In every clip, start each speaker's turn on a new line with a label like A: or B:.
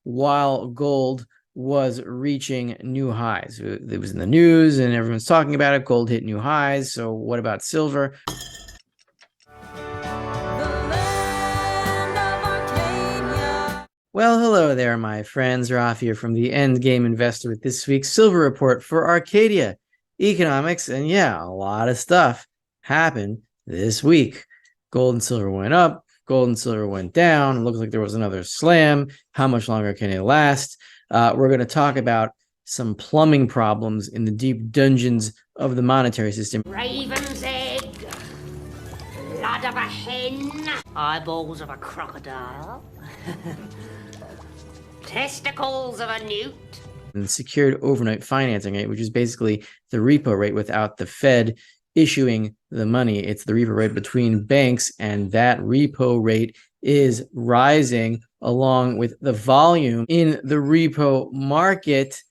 A: while gold was reaching new highs. It was in the news and everyone's talking about it. Gold hit new highs. So what about silver? Well, hello there, my friends. Rafi here from the Endgame Investor with this week's silver report for Arcadia Economics. And yeah, a lot of stuff happened this week. Gold and silver went up, gold and silver went down. It looks like there was another slam. How much longer can it last? We're going to talk about some plumbing problems in the deep dungeons of the monetary system.
B: Raven's egg, blood of a hen, eyeballs of a crocodile, testicles of a newt.
A: And the secured overnight financing rate, which is basically the repo rate without the Fed issuing the money. It's the repo rate between banks, and that repo rate is rising along with the volume in the repo market,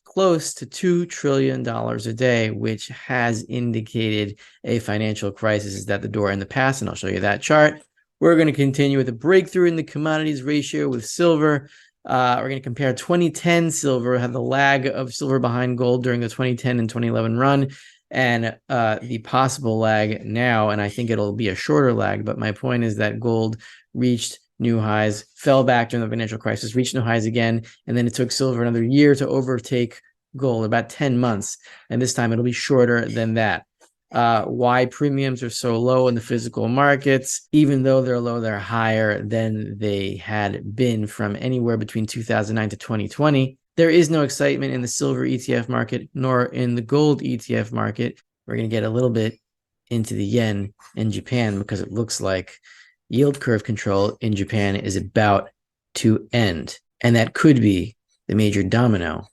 A: close to $2 trillion a day, which has indicated a financial crisis is at the door in the past, and I'll show you that chart. We're going to continue with a breakthrough in the commodities ratio with silver. We're going to compare 2010 silver, had the lag of silver behind gold during the 2010 and 2011 run, and the possible lag now, and I think it'll be a shorter lag, but my point is that gold reached new highs, fell back during the financial crisis, reached new highs again, and then it took silver another year to overtake gold, about 10 months, and this time it'll be shorter than that. Why premiums are so low in the physical markets. Even though they're low, they're higher than they had been from anywhere between 2009 to 2020. There is no excitement in the silver ETF market, nor in the gold ETF market. We're going to get a little bit into the yen and Japan because it looks like yield curve control in Japan is about to end. And that could be the major domino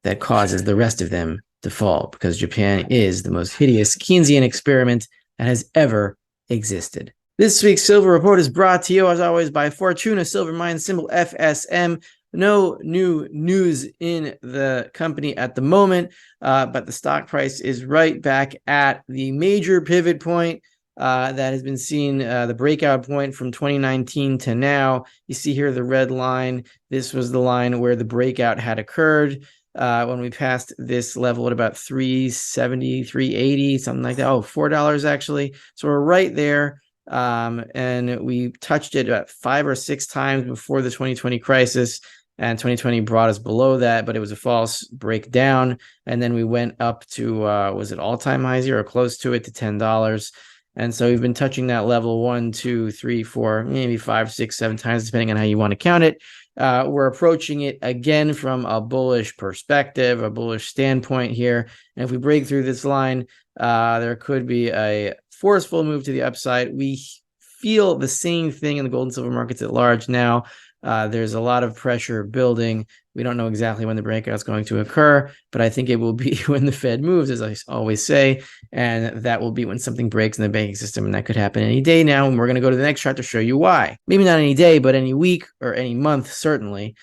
A: that causes the rest of them to fall, because Japan is the most hideous Keynesian experiment that has ever existed. This week's silver report is brought to you, as always, by Fortuna Silver Mines, symbol FSM. No new news in the company at the moment, but the stock price is right back at the major pivot point that has been seen, the breakout point from 2019 to now. You see here the red line. This was the line where the breakout had occurred. When we passed this level at about 370, 380, something like that. Oh, $4 actually. So we're right there. And we touched it about 5 or 6 times before the 2020 crisis. And 2020 brought us below that, but it was a false breakdown. And then we went up to, was it all-time highs here or close to it, to $10. And so we've been touching that level 1, 2, 3, 4, maybe 5, 6, 7 times, depending on how you want to count it. We're approaching it again from a bullish perspective, a bullish standpoint here. And if we break through this line, there could be a forceful move to the upside. We feel the same thing in the gold and silver markets at large now. There's a lot of pressure building. We don't know exactly when the breakout is going to occur, but I think it will be when the Fed moves, as I always say, and that will be when something breaks in the banking system, and that could happen any day now, and we're going to go to the next chart to show you why. Maybe not any day, but any week or any month, certainly.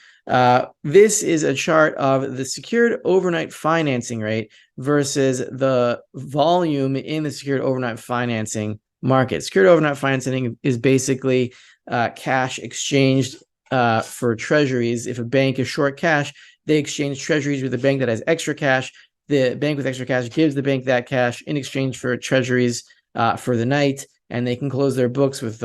A: This is a chart of the secured overnight financing rate versus the volume in the secured overnight financing market. Secured overnight financing is basically cash exchanged for treasuries. If a bank is short cash, they exchange treasuries with a bank that has extra cash. The bank with extra cash gives the bank that cash in exchange for treasuries for the night, and they can close their books with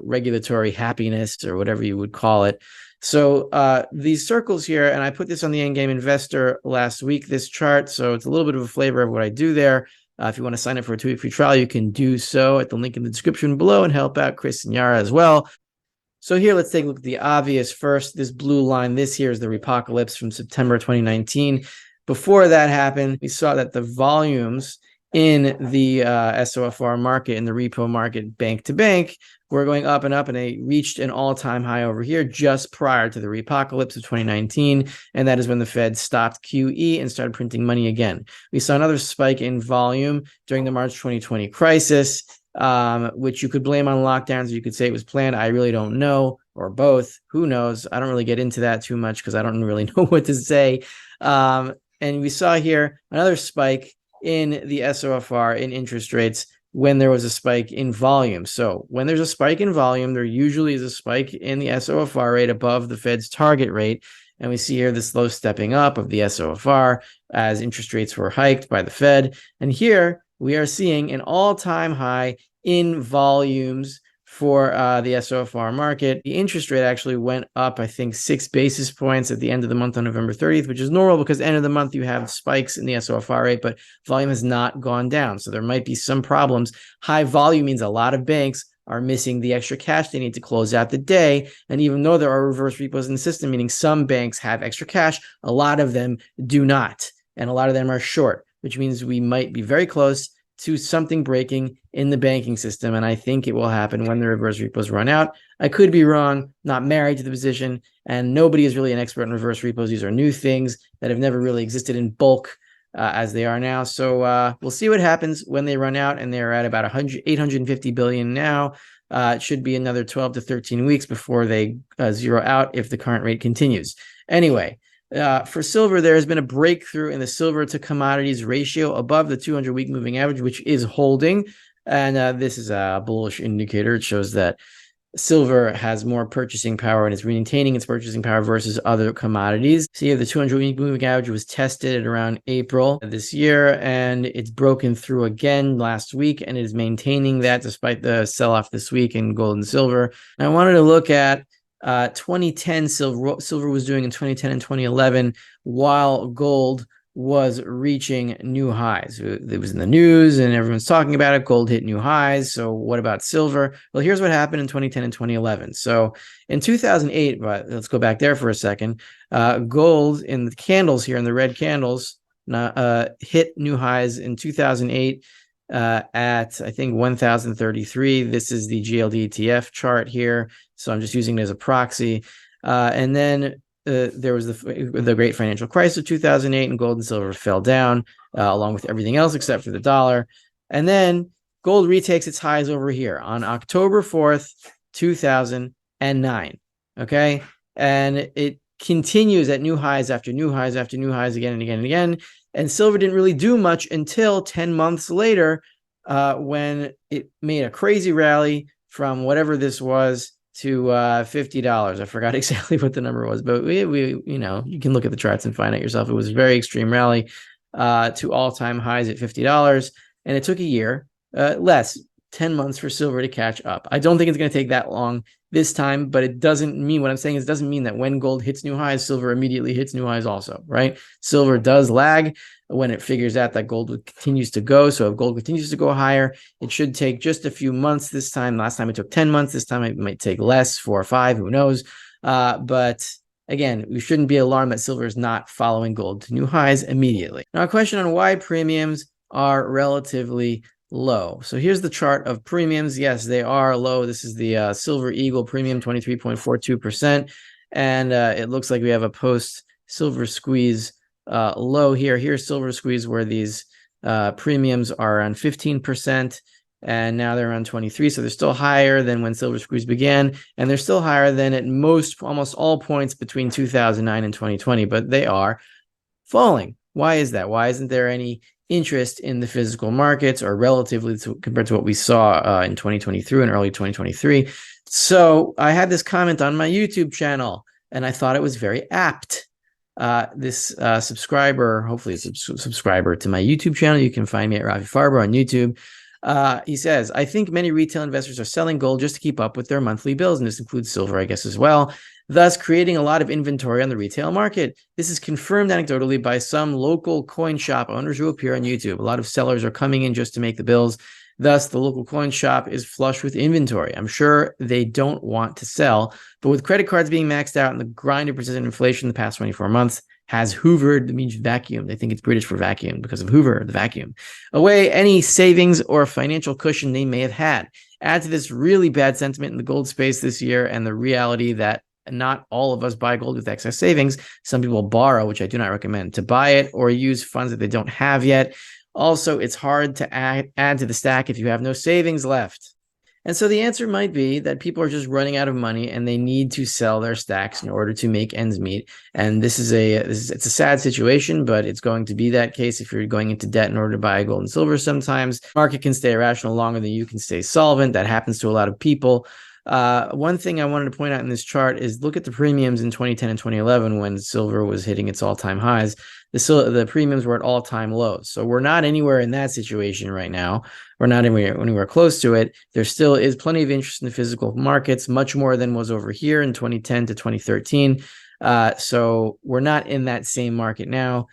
A: regulatory happiness, or whatever you would call it. So these circles here, and I put this on the Endgame Investor last week, this chart, so it's a little bit of a flavor of what I do there. If you want to sign up for a 2-week free trial, you can do so at the link in the description below and help out Chris and Yara as well. So here, let's take a look at the obvious first. This blue line, this here is the repocalypse from September 2019. Before that happened, we saw that the volumes in the SOFR market, in the repo market, bank to bank, were going up, and they reached an all-time high over here just prior to the repocalypse of 2019, and that is when the Fed stopped QE and started printing money again. We saw another spike in volume during the March 2020 crisis, which you could blame on lockdowns, or you could say it was planned. I really don't know, or both. Who knows? I don't really get into that too much because I don't really know what to say. And we saw here another spike in the SOFR in interest rates when there was a spike in volume. So when there's a spike in volume, there usually is a spike in the SOFR rate above the Fed's target rate. And we see here the slow stepping up of the SOFR as interest rates were hiked by the Fed. And here we are seeing an all-time high in volumes for the SOFR market. The interest rate actually went up, I think, 6 basis points at the end of the month on November 30th, which is normal because end of the month you have spikes in the SOFR rate, but volume has not gone down. So there might be some problems. High volume means a lot of banks are missing the extra cash they need to close out the day. And even though there are reverse repos in the system, meaning some banks have extra cash, a lot of them do not. And a lot of them are short, which means we might be very close to something breaking in the banking system. And I think it will happen when the reverse repos run out. I could be wrong, not married to the position, and nobody is really an expert in reverse repos. These are new things that have never really existed in bulk as they are now. So we'll see what happens when they run out, and they're at about 850 billion now. It should be another 12 to 13 weeks before they zero out if the current rate continues. Anyway, for silver, there has been a breakthrough in the silver to commodities ratio above the 200-week moving average, which is holding. And this is a bullish indicator. It shows that silver has more purchasing power and is maintaining its purchasing power versus other commodities. So the 200-week moving average was tested at around April this year, and it's broken through again last week, and it is maintaining that despite the sell-off this week in gold and silver. And I wanted to look at 2010 silver was doing in 2010 and 2011 while gold was reaching new highs. It was in the news and everyone's talking about it. Gold hit new highs. So what about silver? Well, here's what happened in 2010 and 2011. So in 2008, but let's go back there for a second. Gold in the candles here, in the red candles, hit new highs in 2008 at, I think, 1,033. This is the GLD ETF chart here. So I'm just using it as a proxy. And then there was the great financial crisis of 2008, and gold and silver fell down along with everything else except for the dollar. And then gold retakes its highs over here on October 4th, 2009. Okay. And it continues at new highs after new highs after new highs again and again and again. And silver didn't really do much until 10 months later when it made a crazy rally from whatever this was to $50. I forgot exactly what the number was, but we you can look at the charts and find out yourself. It was a very extreme rally to all-time highs at $50, and it took a year, 10 months for silver to catch up. I don't think it's going to take that long this time, but it doesn't mean, what I'm saying is it doesn't mean that when gold hits new highs, silver immediately hits new highs also, right? Silver does lag when it figures out that gold continues to go. So if gold continues to go higher, it should take just a few months this time. Last time it took 10 months. This time it might take less, 4 or 5, who knows? But again, we shouldn't be alarmed that silver is not following gold to new highs immediately. Now, a question on why premiums are relatively low. So here's the chart of premiums. Yes, they are low. This is the Silver Eagle premium, 23.42%. And it looks like we have a post silver squeeze low here. Here's silver squeeze where these premiums are around 15%, and now they're around 23. So they're still higher than when silver squeeze began, and they're still higher than at almost all points between 2009 and 2020, but they are falling. Why is that? Why isn't there any interest in the physical markets, or relatively compared to what we saw in 2023 and early 2023? So I had this comment on my YouTube channel, and I thought it was very apt. This subscriber, hopefully it's a subscriber to my YouTube channel. You can find me at Rafi Farber on YouTube. He says, I think many retail investors are selling gold just to keep up with their monthly bills, and this includes silver, I guess, as well, thus creating a lot of inventory on the retail market. This is confirmed anecdotally by some local coin shop owners who appear on YouTube. A lot of sellers are coming in just to make the bills. Thus, the local coin shop is flush with inventory. I'm sure they don't want to sell, but with credit cards being maxed out and the grind of persistent inflation the past 24 months has hoovered, that means vacuumed. I think it's British for vacuum because of Hoover, the vacuum, away any savings or financial cushion they may have had. Add to this really bad sentiment in the gold space this year and the reality that not all of us buy gold with excess savings. Some people borrow, which I do not recommend, to buy it or use funds that they don't have yet. Also, it's hard to add to the stack if you have no savings left. And so the answer might be that people are just running out of money and they need to sell their stacks in order to make ends meet. And it's a sad situation, but it's going to be that case if you're going into debt in order to buy gold and silver. Sometimes market can stay irrational longer than you can stay solvent. That happens to a lot of people. One thing I wanted to point out in this chart is look at the premiums in 2010 and 2011 when silver was hitting its all-time highs. The premiums were at all-time lows. So we're not anywhere in that situation right now. We're not anywhere close to it. There still is plenty of interest in the physical markets, much more than was over here in 2010 to 2013. So we're not in that same market now.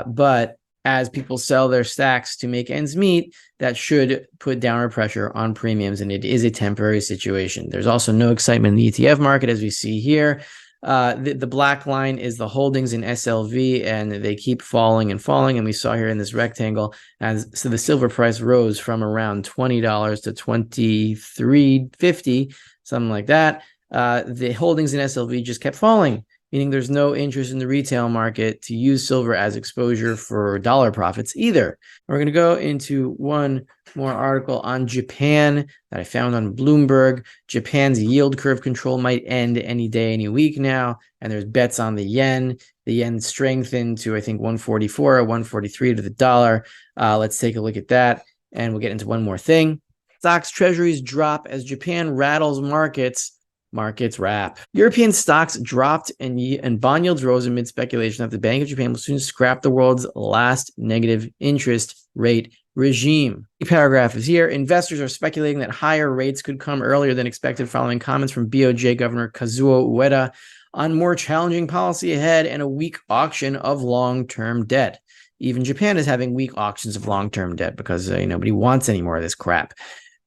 A: But as people sell their stacks to make ends meet, that should put downward pressure on premiums, and it is a temporary situation. There's also no excitement in the ETF market, as we see here. The black line is the holdings in SLV, and they keep falling and falling. And we saw here in this rectangle, so the silver price rose from around $20 to $23.50, something like that. The holdings in SLV just kept falling, meaning there's no interest in the retail market to use silver as exposure for dollar profits either. We're going to go into one more article on Japan that I found on Bloomberg. Japan's yield curve control might end any day, any week now, and there's bets on the yen. The yen strengthened to, I think, 144 or 143 to the dollar. Let's take a look at that, and we'll get into one more thing. Stocks treasuries drop as Japan rattles markets. Markets wrap. European stocks dropped and bond yields rose amid speculation that the Bank of Japan will soon scrap the world's last negative interest rate regime. The paragraph is here. Investors are speculating that higher rates could come earlier than expected following comments from BOJ Governor Kazuo Ueda on more challenging policy ahead and a weak auction of long-term debt. Even Japan is having weak auctions of long-term debt because nobody wants any more of this crap.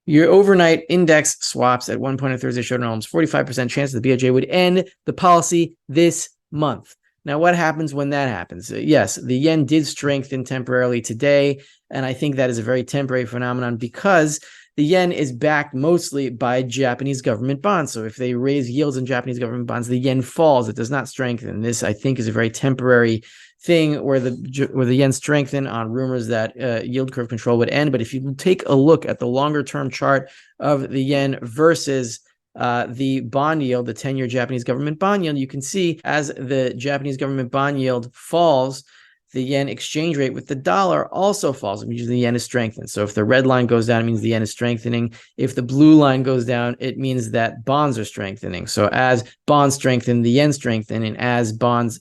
A: Your overnight index swaps at one point on Thursday showed an almost 45% chance that the BOJ would end the policy this month. Now, what happens when that happens? Yes, the yen did strengthen temporarily today, and I think that is a very temporary phenomenon because the yen is backed mostly by Japanese government bonds. So if they raise yields in Japanese government bonds, the yen falls. It does not strengthen. This, I think, is a very temporary thing where the yen strengthened on rumors that yield curve control would end. But if you take a look at the longer term chart of the yen versus the bond yield, the 10-year Japanese government bond yield, you can see as the Japanese government bond yield falls, the yen exchange rate with the dollar also falls. It means the yen is strengthened. So if the red line goes down, it means the yen is strengthening. If the blue line goes down, it means that bonds are strengthening. So as bonds strengthen, the yen strengthens, and as bonds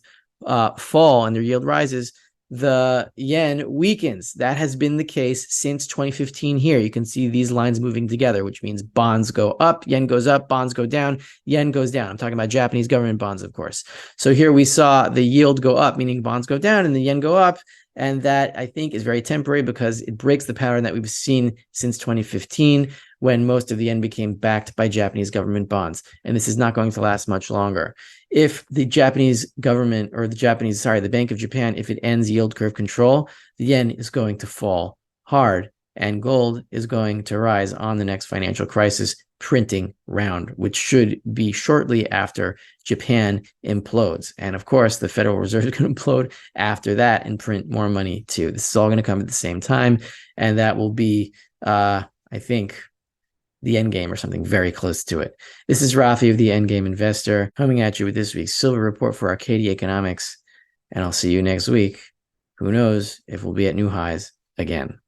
A: fall and their yield rises, the yen weakens. That has been the case since 2015 here. You can see these lines moving together, which means bonds go up, yen goes up, bonds go down, yen goes down. I'm talking about Japanese government bonds, of course. So here we saw the yield go up, meaning bonds go down and the yen go up. And that, I think, is very temporary because it breaks the pattern that we've seen since 2015 when most of the yen became backed by Japanese government bonds. And this is not going to last much longer. If the Japanese government or the Bank of Japan, if it ends yield curve control, the yen is going to fall hard and gold is going to rise on the next financial crisis printing round, which should be shortly after Japan implodes. And of course, the Federal Reserve is going to implode after that and print more money too. This is all going to come at the same time. And that will be, I think, the end game or something very close to it. This is Rafi of the Endgame Investor coming at you with this week's silver report for Arcadia Economics. And I'll see you next week. Who knows if we'll be at new highs again.